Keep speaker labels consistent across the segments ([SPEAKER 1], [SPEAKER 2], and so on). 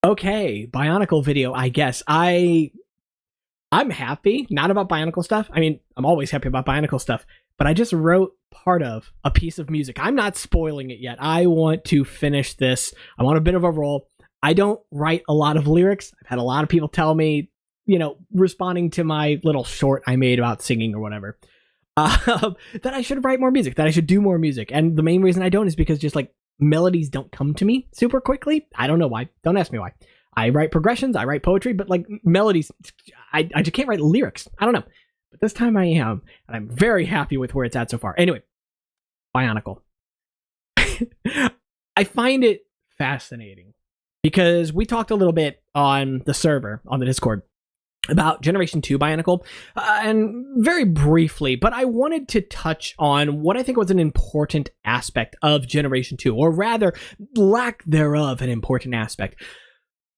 [SPEAKER 1] Okay, Bionicle video, I guess. I'm happy, not about Bionicle stuff. I mean, I'm always happy about Bionicle stuff, but I just wrote part of a piece of music. I'm not spoiling it yet. I want to finish this. I'm on a bit of a roll. I don't write a lot of lyrics. I've had a lot of people tell me, responding to my little short I made about singing or whatever, that I should write more music, that I should do more music. And the main reason I don't is because just like melodies don't come to me super quickly. I don't know why. Don't ask me why. I write progressions, I write poetry, but like melodies, I just can't write lyrics. I don't know. But this time I am, and I'm very happy with where it's at so far. Anyway, Bionicle. I find it fascinating because we talked a little bit on the server, on the Discord, about Generation 2 Bionicle, and very briefly, but I wanted to touch on what I think was an important aspect of Generation 2, or rather, lack thereof an important aspect.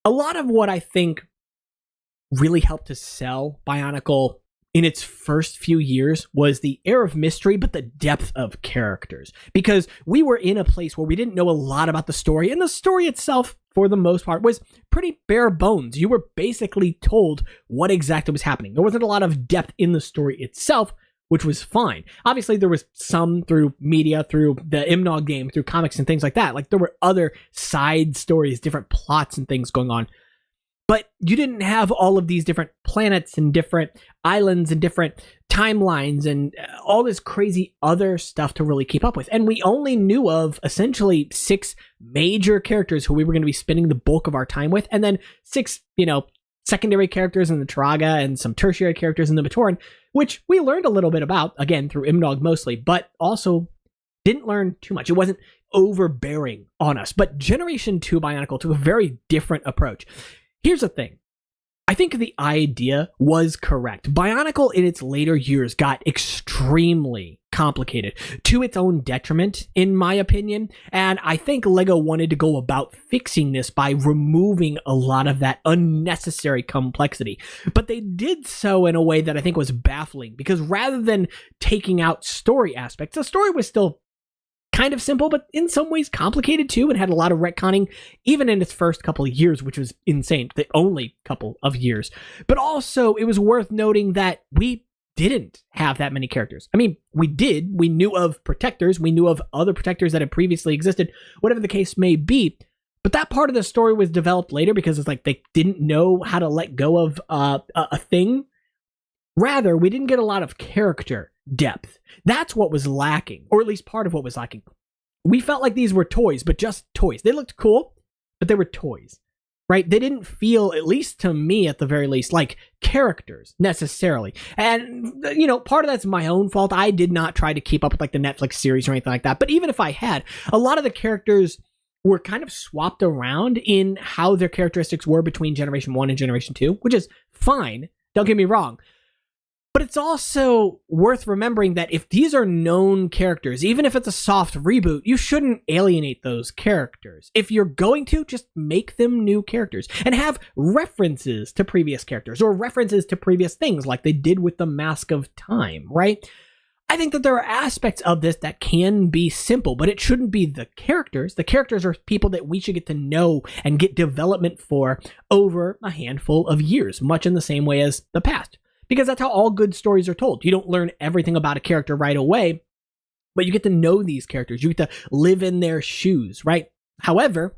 [SPEAKER 1] A lot of what I think really helped to sell Bionicle in its first few years was the air of mystery, but the depth of characters. Because we were in a place where we didn't know a lot about the story, and the story itself, for the most part, was pretty bare bones. You were basically told what exactly was happening. There wasn't a lot of depth in the story itself, which was fine. Obviously, there was some through media, through the Imnog game, through comics and things like that. Like, there were other side stories, different plots and things going on. But you didn't have all of these different planets and different islands and different timelines and all this crazy other stuff to really keep up with. And we only knew of essentially 6 major characters who we were going to be spending the bulk of our time with, and then 6, secondary characters in the Taraga and some tertiary characters in the Matoran, which we learned a little bit about, again, through Imnog mostly, but also didn't learn too much. It wasn't overbearing on us. But Generation 2 Bionicle took a very different approach. Here's the thing. I think the idea was correct. Bionicle in its later years got extremely complicated to its own detriment, in my opinion. And I think LEGO wanted to go about fixing this by removing a lot of that unnecessary complexity. But they did so in a way that I think was baffling, because rather than taking out story aspects, the story was still kind of simple, but in some ways complicated too, and had a lot of retconning, even in its first couple of years, which was insane, the only couple of years. But also, it was worth noting that we didn't have that many characters. I mean, we did. We knew of protectors. We knew of other protectors that had previously existed, whatever the case may be. But that part of the story was developed later because it's like they didn't know how to let go of a thing. Rather, we didn't get a lot of character depth. That's what was lacking, or at least part of what was lacking. We felt like these were toys, but just toys. They looked cool, but they were toys, right? They didn't feel, at least to me at the very least, like characters necessarily. And, part of that's my own fault. I did not try to keep up with like the Netflix series or anything like that. But even if I had, a lot of the characters were kind of swapped around in how their characteristics were between Generation 1 and Generation 2, which is fine. Don't get me wrong. But it's also worth remembering that if these are known characters, even if it's a soft reboot, you shouldn't alienate those characters. If you're going to, just make them new characters and have references to previous characters or references to previous things like they did with the Mask of Time, right? I think that there are aspects of this that can be simple, but it shouldn't be the characters. The characters are people that we should get to know and get development for over a handful of years, much in the same way as the past. Because that's how all good stories are told. You don't learn everything about a character right away, but you get to know these characters. You get to live in their shoes, right? However,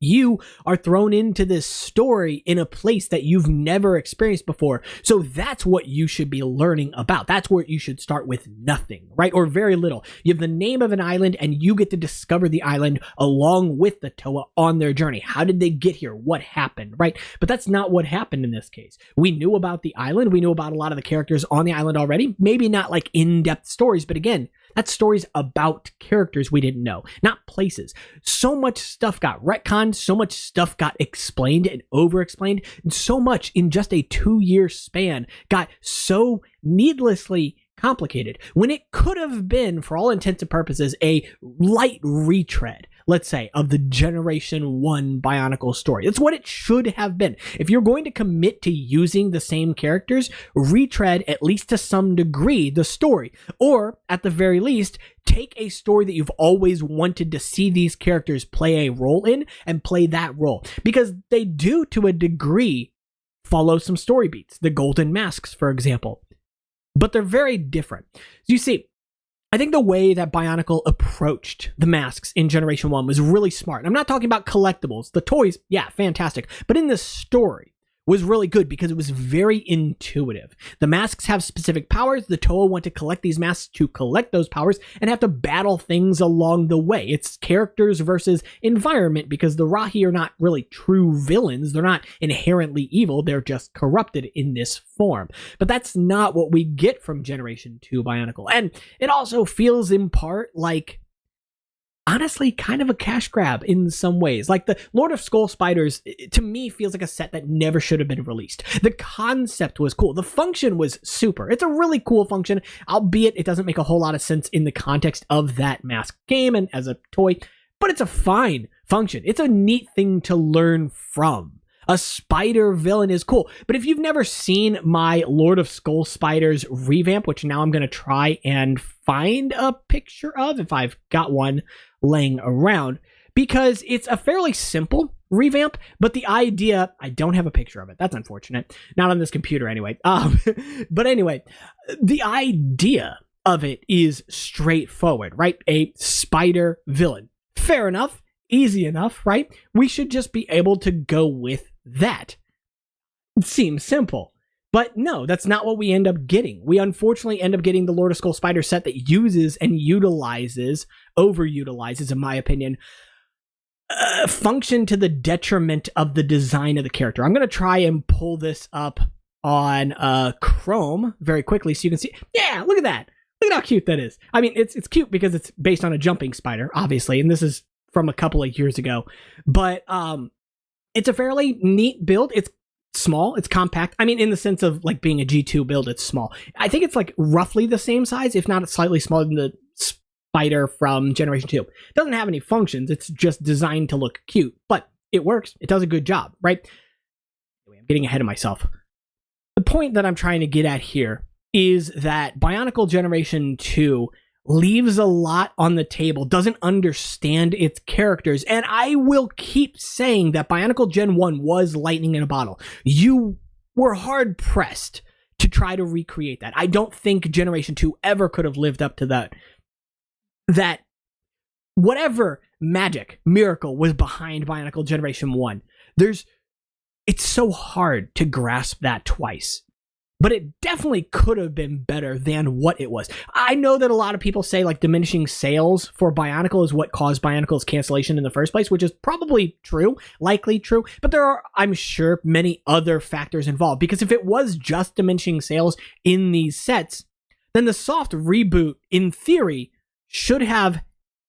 [SPEAKER 1] you are thrown into this story in a place that you've never experienced before. So that's what you should be learning about. That's where you should start with nothing, right? Or very little. You have the name of an island and you get to discover the island along with the Toa on their journey. How did they get here? What happened, right? But that's not what happened in this case. We knew about the island. We knew about a lot of the characters on the island already. Maybe not like in-depth stories, but again, that's stories about characters we didn't know, not places. So much stuff got retconned, so much stuff got explained and over-explained, and so much in just a 2-year span got so needlessly complicated when it could have been, for all intents and purposes, a light retread. let's say, of the Generation 1 Bionicle story. It's what it should have been. If you're going to commit to using the same characters, retread, at least to some degree, the story. Or, at the very least, take a story that you've always wanted to see these characters play a role in and play that role. Because they do, to a degree, follow some story beats. The Golden Masks, for example. But they're very different. You see, I think the way that Bionicle approached the masks in Generation 1 was really smart. I'm not talking about collectibles. The toys, yeah, fantastic. But in the story was really good because it was very intuitive. The masks have specific powers. The Toa want to collect these masks to collect those powers and have to battle things along the way. It's characters versus environment because the Rahi are not really true villains. They're not inherently evil. They're just corrupted in this form. But that's not what we get from Generation 2 Bionicle. And it also feels in part like, honestly, kind of a cash grab in some ways. Like the Lord of Skull Spiders, to me, feels like a set that never should have been released. The concept was cool. The function was super. It's a really cool function, albeit it doesn't make a whole lot of sense in the context of that mask game and as a toy, but it's a fine function. It's a neat thing to learn from. A spider villain is cool. But if you've never seen my Lord of Skull Spiders revamp, which now I'm going to try and find a picture of, if I've got one laying around, because it's a fairly simple revamp, but the idea, I don't have a picture of it. That's unfortunate. Not on this computer anyway. But anyway, the idea of it is straightforward, right? A spider villain. Fair enough. Easy enough, right? We should just be able to go with that. It seems simple. But no, that's not what we end up getting. We unfortunately end up getting the Lord of Skull Spider set that uses and overutilizes, in my opinion, function to the detriment of the design of the character. I'm going to try and pull this up on Chrome very quickly so you can see. Yeah, look at that. Look at how cute that is. I mean, it's cute because it's based on a jumping spider, obviously, and this is from a couple of years ago. But it's a fairly neat build. It's small, it's compact. I mean, in the sense of like being a G2 build, it's small. I think it's like roughly the same size, if not slightly smaller than the spider from Generation 2. It doesn't have any functions. It's just designed to look cute, but it works. It does a good job, right? Anyway, I'm getting ahead of myself. The point that I'm trying to get at here is that Bionicle Generation 2 leaves a lot on the table, doesn't understand its characters, and I will keep saying that Bionicle Gen 1 was lightning in a bottle. You were hard-pressed to try to recreate that. I don't think Generation 2 ever could have lived up to that. That whatever magic, miracle was behind Bionicle Generation 1, it's so hard to grasp that twice. But it definitely could have been better than what it was. I know that a lot of people say like diminishing sales for Bionicle is what caused Bionicle's cancellation in the first place, which is probably true, likely true. But there are, I'm sure, many other factors involved. Because if it was just diminishing sales in these sets, then the soft reboot, in theory, should have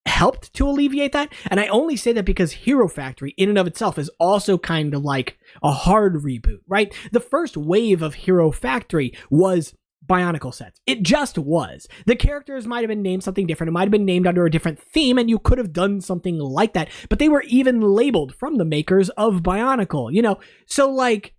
[SPEAKER 1] helped to alleviate that. And I only say that because Hero Factory in and of itself is also kind of like a hard reboot, right? The first wave of Hero Factory was Bionicle sets. It just was. The characters might have been named something different. It might have been named under a different theme, and you could have done something like that. But they were even labeled from the makers of Bionicle, you know? So like,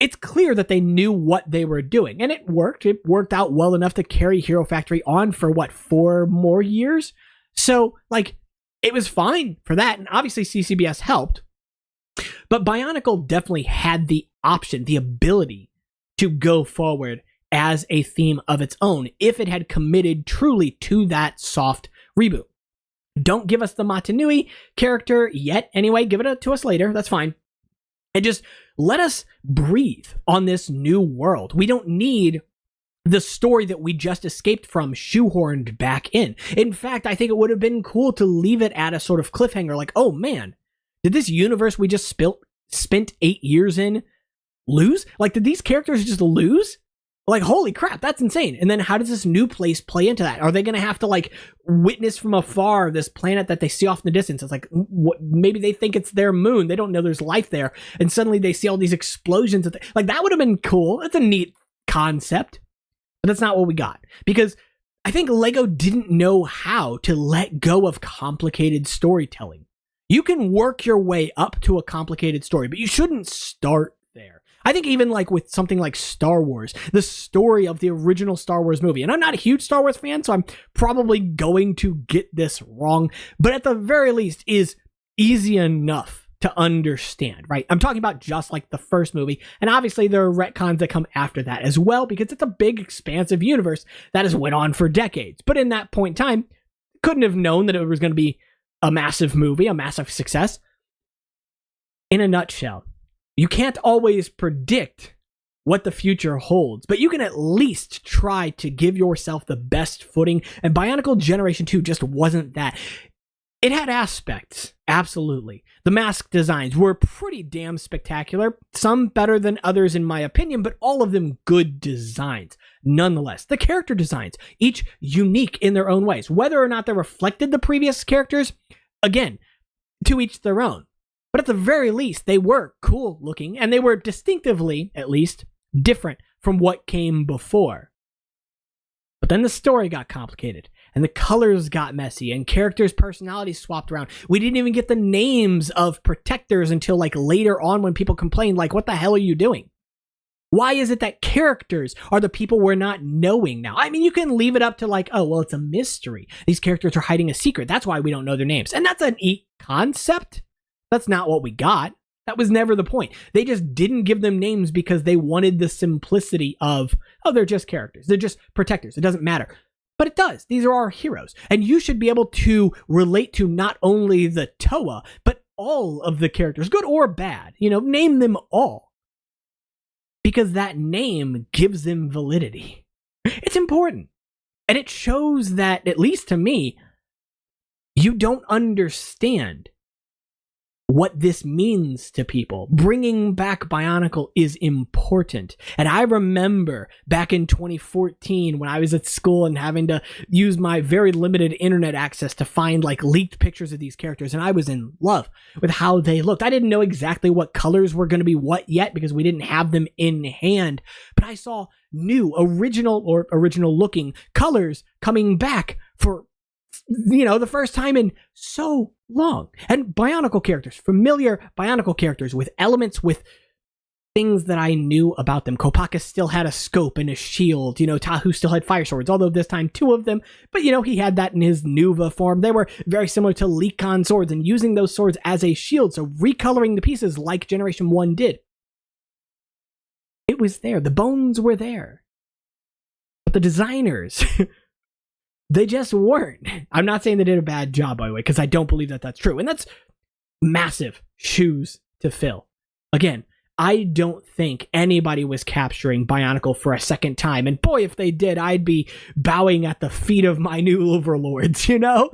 [SPEAKER 1] it's clear that they knew what they were doing, and it worked. It worked out well enough to carry Hero Factory on for what, 4 more years? So, like, it was fine for that, and obviously CCBS helped. But Bionicle definitely had the option, the ability to go forward as a theme of its own if it had committed truly to that soft reboot. Don't give us the Matanui character yet. Anyway, give it to us later. That's fine. And just let us breathe on this new world. We don't need the story that we just escaped from shoehorned back in. In fact, I think it would have been cool to leave it at a sort of cliffhanger, like, oh man, did this universe we just spent 8 years in lose? Like, did these characters just lose? Like, holy crap, that's insane. And then how does this new place play into that? Are they going to have to, like, witness from afar this planet that they see off in the distance? It's like, maybe they think it's their moon. They don't know there's life there. And suddenly they see all these explosions. Like, that would have been cool. That's a neat concept. But that's not what we got. Because I think LEGO didn't know how to let go of complicated storytelling. You can work your way up to a complicated story, but you shouldn't start there. I think even like with something like Star Wars, the story of the original Star Wars movie, and I'm not a huge Star Wars fan, so I'm probably going to get this wrong, but at the very least is easy enough to understand, right? I'm talking about just like the first movie, and obviously there are retcons that come after that as well, because it's a big, expansive universe that has went on for decades. But in that point in time, couldn't have known that it was going to be a massive movie, a massive success. In a nutshell, you can't always predict what the future holds, but you can at least try to give yourself the best footing, and Bionicle Generation 2 just wasn't that. It had aspects, absolutely. The mask designs were pretty damn spectacular, some better than others in my opinion, but all of them good designs. Nonetheless, the character designs, each unique in their own ways. Whether or not they reflected the previous characters, again, to each their own. But at the very least, they were cool looking, and they were distinctively, at least, different from what came before. But then the story got complicated, and the colors got messy, and characters' personalities swapped around. We didn't even get the names of protectors until like later on when people complained, like, what the hell are you doing? Why is it that characters are the people we're not knowing now? I mean, you can leave it up to like, oh, well, it's a mystery. These characters are hiding a secret. That's why we don't know their names. And that's a neat concept. That's not what we got. That was never the point. They just didn't give them names because they wanted the simplicity of, oh, they're just characters. They're just protectors. It doesn't matter. But it does. These are our heroes. And you should be able to relate to not only the Toa, but all of the characters, good or bad. You know, name them all. Because that name gives them validity. It's important. And it shows that, at least to me, you don't understand what this means to people. Bringing back Bionicle is important. And I remember back in 2014 when I was at school and having to use my very limited internet access to find like leaked pictures of these characters, and I was in love with how they looked. I didn't know exactly what colors were going to be what yet because we didn't have them in hand, but I saw new, original looking colors coming back for, you know, the first time in so long. And Bionicle characters, familiar Bionicle characters with elements, with things that I knew about them. Kopaka still had a scope and a shield. You know, Tahu still had fire swords, although this time 2 of them. But, you know, he had that in his Nuva form. They were very similar to Lekon swords and using those swords as a shield. So recoloring the pieces like Generation 1 did. It was there. The bones were there. But the designers... they just weren't. I'm not saying they did a bad job, by the way, because I don't believe that that's true. And that's massive shoes to fill. Again, I don't think anybody was capturing Bionicle for a second time. And boy, if they did, I'd be bowing at the feet of my new overlords, you know?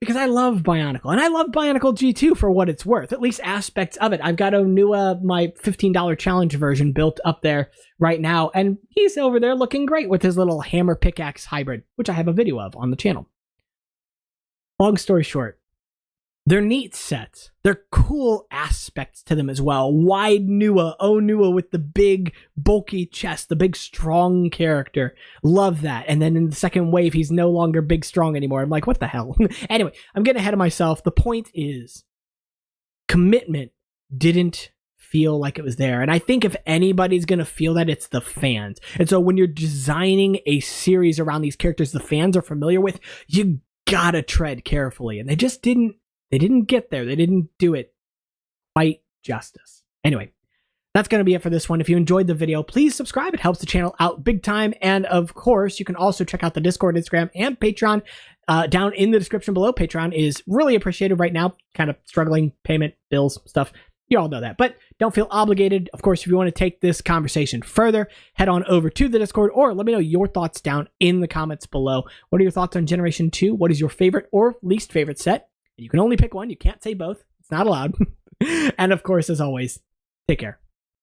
[SPEAKER 1] Because I love Bionicle. And I love Bionicle G2 for what it's worth. At least aspects of it. I've got Onua, my $15 challenge version, built up there right now. And he's over there looking great with his little hammer pickaxe hybrid, which I have a video of on the channel. Long story short, they're neat sets. They're cool aspects to them as well. Wide Nua, Onua with the big bulky chest, the big strong character. Love that. And then in the second wave, he's no longer big strong anymore. I'm like, what the hell? Anyway, I'm getting ahead of myself. The point is, commitment didn't feel like it was there. And I think if anybody's going to feel that, it's the fans. And so when you're designing a series around these characters the fans are familiar with, you gotta tread carefully. And they just didn't. They didn't get there. They didn't do it quite justice. Anyway, that's going to be it for this one. If you enjoyed the video, please subscribe. It helps the channel out big time. And of course, you can also check out the Discord, Instagram, and Patreon down in the description below. Patreon is really appreciated right now. Kind of struggling, payment, bills, stuff. You all know that. But don't feel obligated. Of course, if you want to take this conversation further, head on over to the Discord or let me know your thoughts down in the comments below. What are your thoughts on Generation 2? What is your favorite or least favorite set? You can only pick one. You can't say both. It's not allowed. And of course, as always, take care.